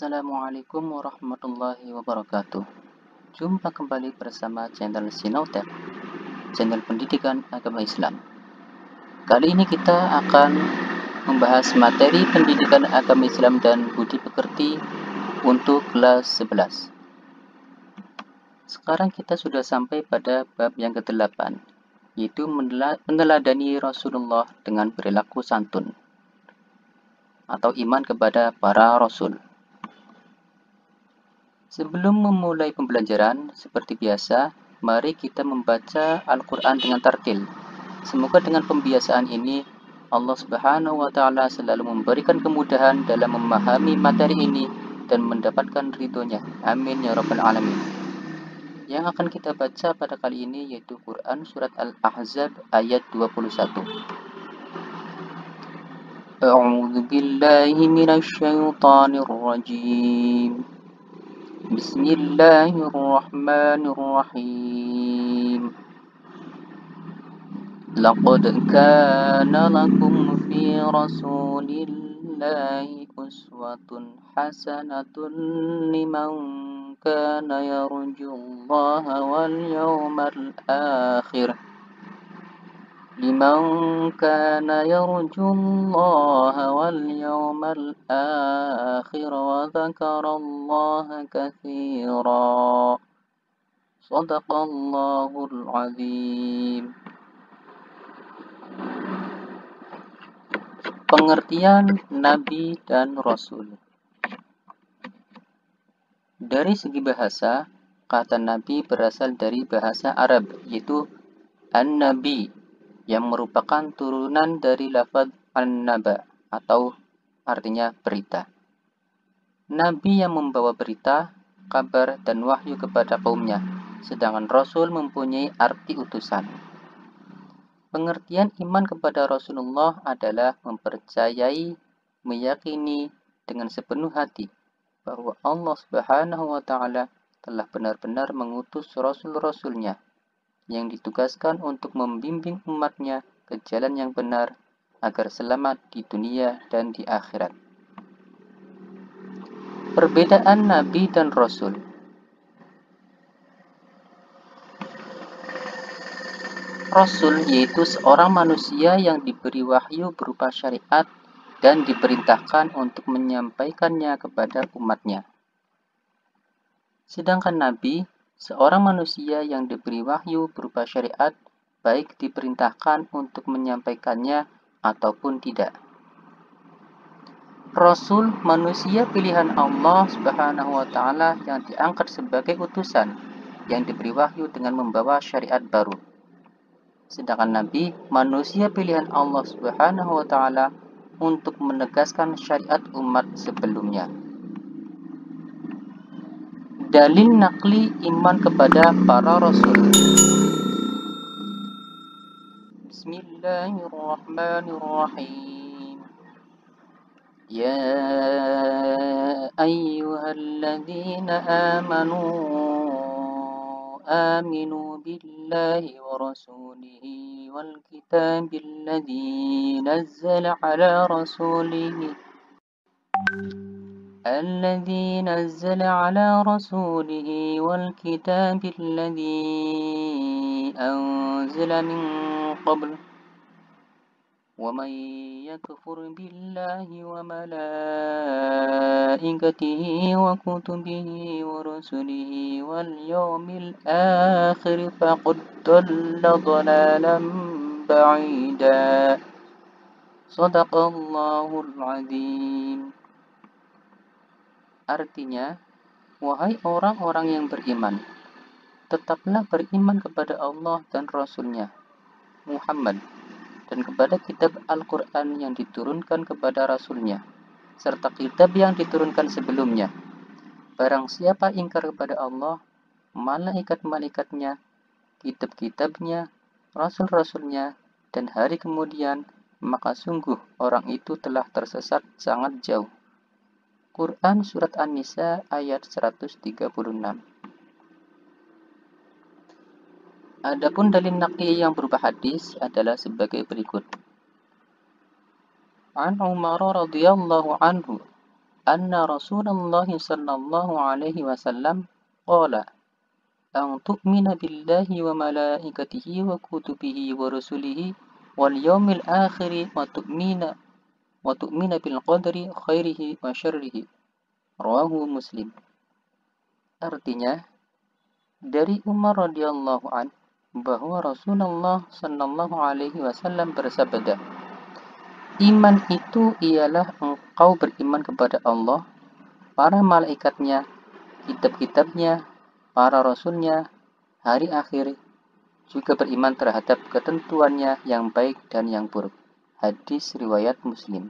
Assalamualaikum warahmatullahi wabarakatuh. Jumpa kembali bersama channel Sinautek, channel pendidikan agama Islam. Kali ini kita akan membahas materi pendidikan agama Islam dan budi pekerti untuk kelas 11. Sekarang kita sudah sampai pada bab yang ke-8, yaitu meneladani Rasulullah dengan perilaku santun atau iman kepada para rasul. Sebelum memulai pembelajaran, seperti biasa, mari kita membaca Al-Quran dengan tartil. Semoga dengan pembiasaan ini, Allah Subhanahu wa Ta'ala selalu memberikan kemudahan dalam memahami materi ini dan mendapatkan ridhonya. Amin ya Rabbal Alamin. Yang akan kita baca pada kali ini yaitu Quran Surat Al-Ahzab ayat 21. A'udzu billahi minasy syaithanir rajim. Bismillahirrahmanirrahim. Laqad kana lakum fi rasulillahi uswatun hasanatun liman kana yarjullaha wal yawmal akhir. لمن كان يرجو الله واليوم الآخر وذكر الله كثيرا صدق الله العظيم. Pengertian Nabi dan Rasul. Dari segi bahasa, kata Nabi berasal dari bahasa Arab, yaitu An-Nabi, yang merupakan turunan dari lafaz an-naba atau artinya berita. Nabi yang membawa berita, kabar, dan wahyu kepada kaumnya, sedangkan Rasul mempunyai arti utusan. Pengertian iman kepada Rasulullah adalah mempercayai, meyakini dengan sepenuh hati bahwa Allah Subhanahu wa Ta'ala telah benar-benar mengutus Rasul-Rasulnya yang ditugaskan untuk membimbing umatnya ke jalan yang benar agar selamat di dunia dan di akhirat. Perbedaan Nabi dan Rasul. Rasul yaitu seorang manusia yang diberi wahyu berupa syariat dan diperintahkan untuk menyampaikannya kepada umatnya. Sedangkan Nabi seorang manusia yang diberi wahyu berupa syariat, baik diperintahkan untuk menyampaikannya ataupun tidak. Rasul manusia pilihan Allah Subhanahu wa Ta'ala yang diangkat sebagai utusan, yang diberi wahyu dengan membawa syariat baru. Sedangkan Nabi manusia pilihan Allah Subhanahu wa Ta'ala untuk menegaskan syariat umat sebelumnya. Dalil nakli iman kepada para rasul. Bismillahirrahmanirrahim. Ya ayyuhalladzina aminu billahi wa rasulihi wal kitabil ladzi nazzala ala rasulihi الذي نزل على رسوله والكتاب الذي أنزل من قبل ومن يكفر بالله وملائكته وكتبه ورسله واليوم الآخر فقد ضل ضلالا بعيدا صدق الله العظيم. Artinya, wahai orang-orang yang beriman, tetaplah beriman kepada Allah dan Rasul-Nya, Muhammad, dan kepada kitab Al-Quran yang diturunkan kepada Rasul-Nya, serta kitab yang diturunkan sebelumnya. Barang siapa ingkar kepada Allah, malaikat-malaikatnya, kitab-kitabnya, Rasul-Rasul-Nya, dan hari kemudian, maka sungguh orang itu telah tersesat sangat jauh. Quran Surat An-Nisa ayat 136. Adapun dalil naqli yang berupa hadis adalah sebagai berikut. An Umar radhiyallahu anhu anna Rasulullah sallallahu alaihi wasallam qala an tu'mina billahi wa malaikatihi wa kutubihi wa rusulihi wal yawmil akhiri wa tu'mina bil qadri khairihi wa syarrihi. Rawahu Muslim. Artinya, dari Umar radhiyallahu an bahwa Rasulullah sallallahu alaihi wasallam bersabda, iman itu ialah engkau beriman kepada Allah, para malaikatnya, kitab-kitabnya, para rasulnya, hari akhir, juga beriman terhadap ketentuannya yang baik dan yang buruk. Hadis riwayat Muslim.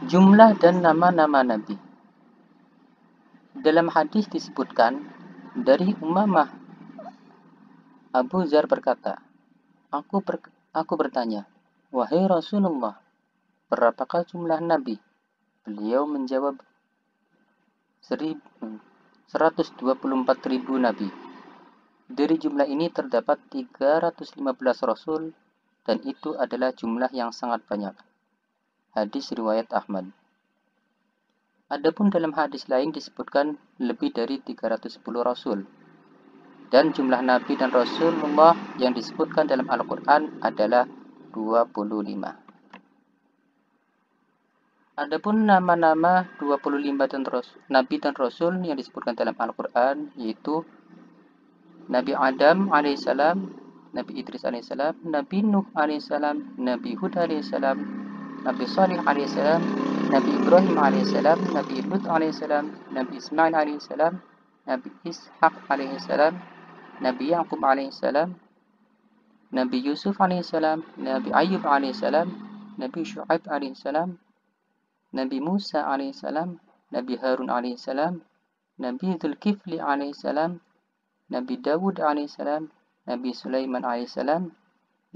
Jumlah dan nama-nama Nabi. Dalam hadis disebutkan dari Umamah, Abu Dzar berkata, aku bertanya, wahai Rasulullah, berapakah jumlah Nabi? Beliau menjawab, 124.000 Nabi. Dari jumlah ini terdapat 315 Rasul, dan itu adalah jumlah yang sangat banyak. Hadis riwayat Ahmad. Adapun dalam hadis lain disebutkan lebih dari 310 Rasul. Dan jumlah Nabi dan Rasulullah yang disebutkan dalam Al-Quran adalah 25. Adapun nama-nama 25 Nabi dan Rasul yang disebutkan dalam Al-Quran yaitu Nabi Adam alaihissalam, Nabi Idris alaihissalam, Nabi Nuh alaihissalam, Nabi Hud alaihissalam, Nabi Salih alaihissalam, Nabi Ibrahim alaihissalam, Nabi Lut alaihissalam, Nabi Ismail alaihissalam, Nabi Ishaq alaihissalam, Nabi Yaqub alaihissalam, Nabi Yusuf alaihissalam, Nabi Ayub alaihissalam, Nabi Syu'aib alaihissalam, Nabi Musa alaihissalam, Nabi Harun alaihissalam, Nabi Dzulkifli alaihissalam, Nabi Dawud alaihissalam, Nabi Sulaiman alaihissalam,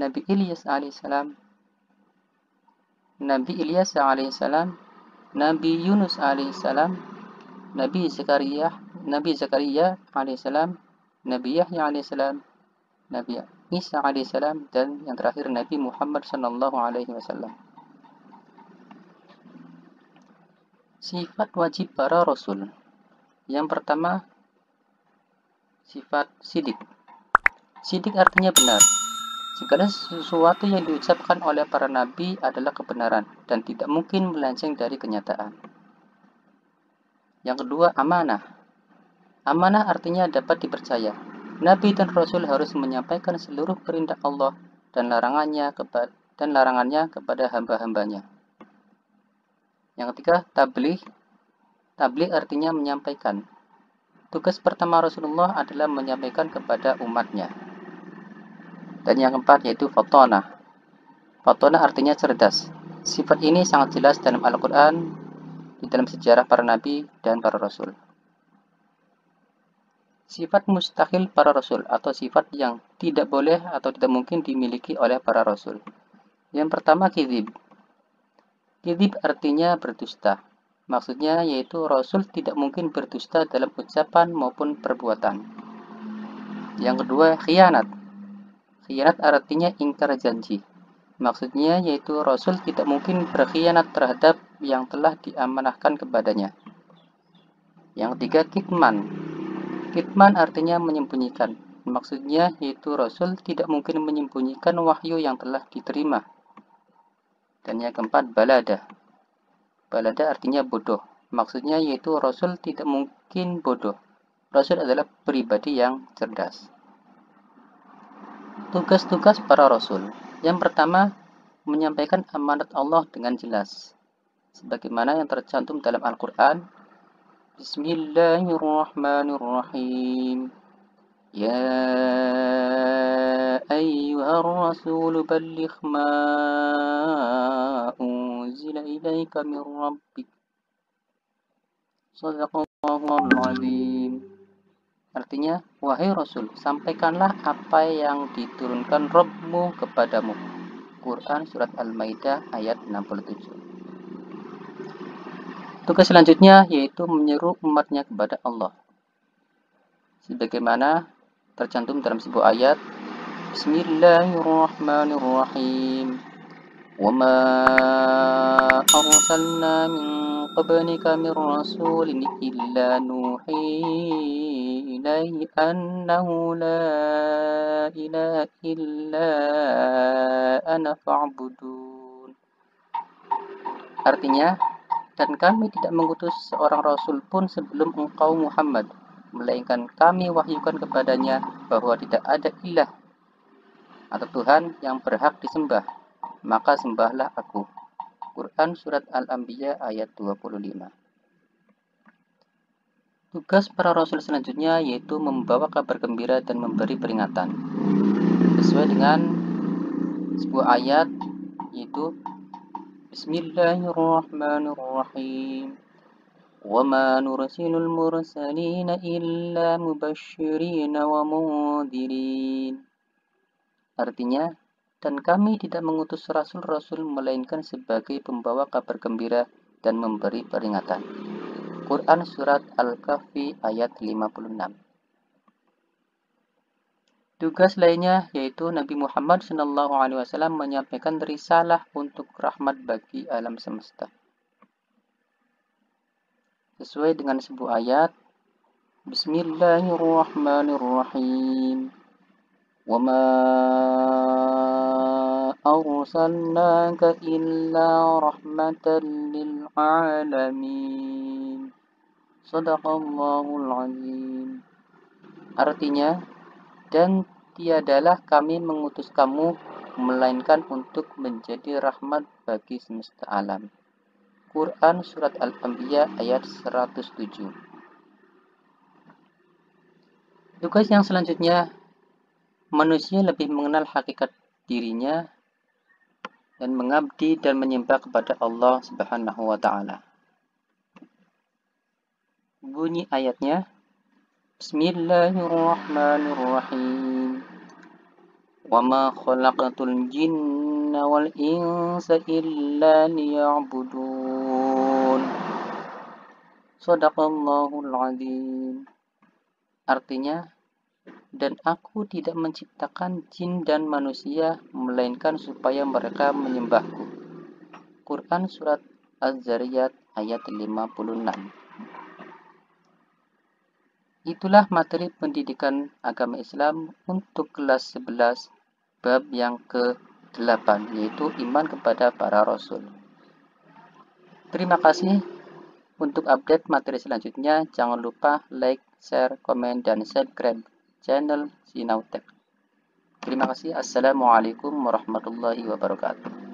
Nabi Ilyas alaihissalam, Nabi Ilyas alaihissalam, Nabi Yunus alaihissalam, Nabi Zakaria alaihissalam, Nabi Yahya alaihissalam, Nabi Isa alaihissalam, dan yang terakhir Nabi Muhammad sallallahu alaihi wasallam. Sifat wajib para rasul. Yang pertama, sifat sidik. Sidik artinya benar. Segala sesuatu yang diucapkan oleh para nabi adalah kebenaran dan tidak mungkin melenceng dari kenyataan. Yang kedua, amanah. Amanah artinya dapat dipercaya. Nabi dan Rasul harus menyampaikan seluruh perintah Allah dan larangannya kepada hamba-hambanya. Yang ketiga, tabligh. Tabligh artinya menyampaikan. Tugas pertama Rasulullah adalah menyampaikan kepada umatnya. Dan yang keempat yaitu fatonah. Fatonah artinya cerdas. Sifat ini sangat jelas dalam Al-Quran, di dalam sejarah para nabi dan para rasul. Sifat mustahil para rasul atau sifat yang tidak boleh atau tidak mungkin dimiliki oleh para rasul. Yang pertama, kizib. Kizib artinya berdusta. Maksudnya yaitu rasul tidak mungkin berdusta dalam ucapan maupun perbuatan. Yang kedua, khianat. Khianat artinya ingkar janji. Maksudnya yaitu Rasul tidak mungkin berkhianat terhadap yang telah diamanahkan kepadanya. Yang ketiga, kitman. Kitman artinya menyembunyikan. Maksudnya yaitu Rasul tidak mungkin menyembunyikan wahyu yang telah diterima. Dan yang keempat, balada. Balada artinya bodoh. Maksudnya yaitu Rasul tidak mungkin bodoh. Rasul adalah pribadi yang cerdas. Tugas-tugas para rasul. Yang pertama, menyampaikan amanat Allah dengan jelas. Sebagaimana yang tercantum dalam Al-Quran. Bismillahirrahmanirrahim. Ya ayyuhar rasul balligh ma unzila ilaika min rabbik. Shadaqallahul azim. Artinya, wahai Rasul, sampaikanlah apa yang diturunkan Rabb-mu kepadamu. Quran Surat Al-Maidah ayat 67. Tugas selanjutnya yaitu menyeru umatnya kepada Allah. Sebagaimana tercantum dalam sebuah ayat, Bismillahirrahmanirrahim. وما أرسلنا من قبلك من رسول إلا نوحي إليه أنه لا إله إلا أنا فاعبدون. Artinya, dan kami tidak mengutus seorang rasul pun sebelum engkau Muhammad, melainkan kami wahyukan kepadanya bahwa tidak ada ilah atau Tuhan yang berhak disembah, maka sembahlah aku. Quran Surat Al-Anbiya ayat 25. Tugas para rasul selanjutnya yaitu membawa kabar gembira dan memberi peringatan. Sesuai dengan sebuah ayat yaitu Bismillahirrahmanirrahim. وَمَا نُرْسِلُ الْمُرْسَلِينَ إِلَّا مُبَشِّرِينَ وَمُنذِرِينَ. Artinya, dan kami tidak mengutus rasul-rasul melainkan sebagai pembawa kabar gembira dan memberi peringatan. Quran Surat Al-Kahfi ayat 56. Tugas lainnya yaitu Nabi Muhammad SAW menyampaikan risalah untuk rahmat bagi alam semesta. Sesuai dengan sebuah ayat, Bismillahirrahmanirrahim. وَمَا أَرْسَلْنَاكَ إِلَّا رَحْمَةً لِلْعَالَمِينَ. Shadaqallahul Azim. Artinya, dan tiadalah kami mengutus kamu melainkan untuk menjadi rahmat bagi semesta alam. Quran Surat Al-Anbiya ayat 107. Tugas yang selanjutnya, manusia lebih mengenal hakikat dirinya dan mengabdi dan menyembah kepada Allah Subhanahu wa Ta'ala. Bunyi ayatnya, Bismillahirrahmanirrahim. وَمَا خَلَقْتُ الْجِنَّ وَالْإِنسَ إِلَّا لِيَعْبُدُونَ. Shadaqallahul Azim. Artinya, dan aku tidak menciptakan jin dan manusia melainkan supaya mereka menyembahku. Quran Surat Az-Zariyat ayat 56. Itulah materi pendidikan agama Islam untuk kelas 11 bab yang ke-8, yaitu iman kepada para rasul. Terima kasih. Untuk update materi selanjutnya, jangan lupa like, share, komen, dan subscribe channel Sinautek. Terima kasih. Assalamualaikum warahmatullahi wabarakatuh.